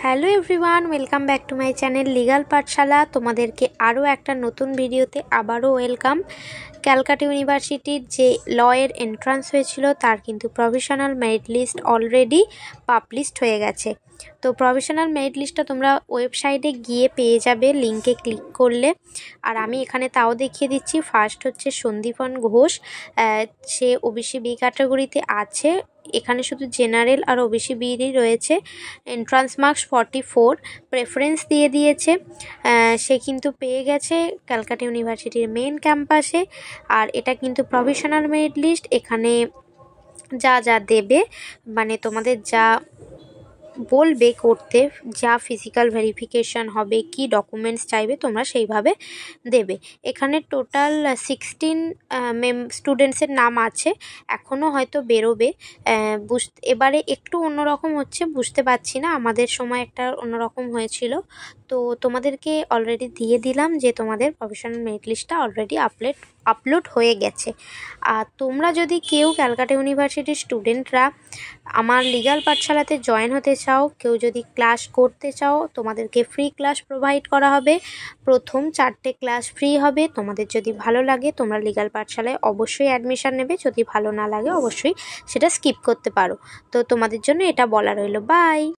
Hello everyone, welcome back to my channel legal পাঠশালা। তোমাদেরকে আরও একটা নতুন ভিডিওতে আবারও ওয়েলকাম। ক্যালকাটা ইউনিভার্সিটির যে লয়ের এন্ট্রান্স হয়েছিল তার কিন্তু provisional merit list already published হয়ে গেছে। তো প্রভিশনাল মেরিট লিস্টটা তোমরা ওয়েবসাইটে গিয়ে পেয়ে যাবে লিঙ্কে ক্লিক করলে। আর আমি এখানে তাও দেখিয়ে দিচ্ছি। ফার্স্ট হচ্ছে সন্দীপন ঘোষ, সে ওবিসি বি ক্যাটাগরিতে আছে। এখানে শুধু জেনারেল আর ওবিসি বিরই রয়েছে। এন্ট্রান্স মার্কস 44, প্রেফারেন্স দিয়ে দিয়েছে। সে কিন্তু পেয়ে গেছে ক্যালকাটা ইউনিভার্সিটির মেন ক্যাম্পাসে। আর এটা কিন্তু প্রভিশনাল মেরিট লিস্ট। এখানে যা যা দেবে, মানে তোমাদের যা বলবে করতে, যা ফিজিক্যাল ভেরিফিকেশান হবে, কি ডকুমেন্টস চাইবে তোমরা সেইভাবে দেবে। এখানে টোটাল 16 স্টুডেন্টসের নাম আছে, এখনও হয়তো বেরোবে। এবারে একটু অন্যরকম হচ্ছে, বুঝতে পারছি না, আমাদের সময় একটা অন্যরকম হয়েছিল। তো তোমাদেরকে অলরেডি দিয়ে দিলাম যে তোমাদের প্রভিশনাল মেরিট লিস্টটা অলরেডি আপলোড হয়ে গেছে। আর তোমরা যদি কেউ ক্যালকাটা ইউনিভার্সিটির স্টুডেন্টরা আমার লিগাল পাঠশালাতে জয়েন হতে চাও, কেউ যদি ক্লাস করতে চাও, তোমাদেরকে ফ্রি ক্লাস প্রোভাইড করা হবে। প্রথম 4টে ক্লাস ফ্রি হবে। তোমাদের যদি ভালো লাগে তোমরা লিগাল পাঠশালায় অবশ্যই অ্যাডমিশান নেবে, যদি ভালো না লাগে অবশ্যই সেটা স্কিপ করতে পারো। তো তোমাদের জন্য এটা বলা রইল। বাই।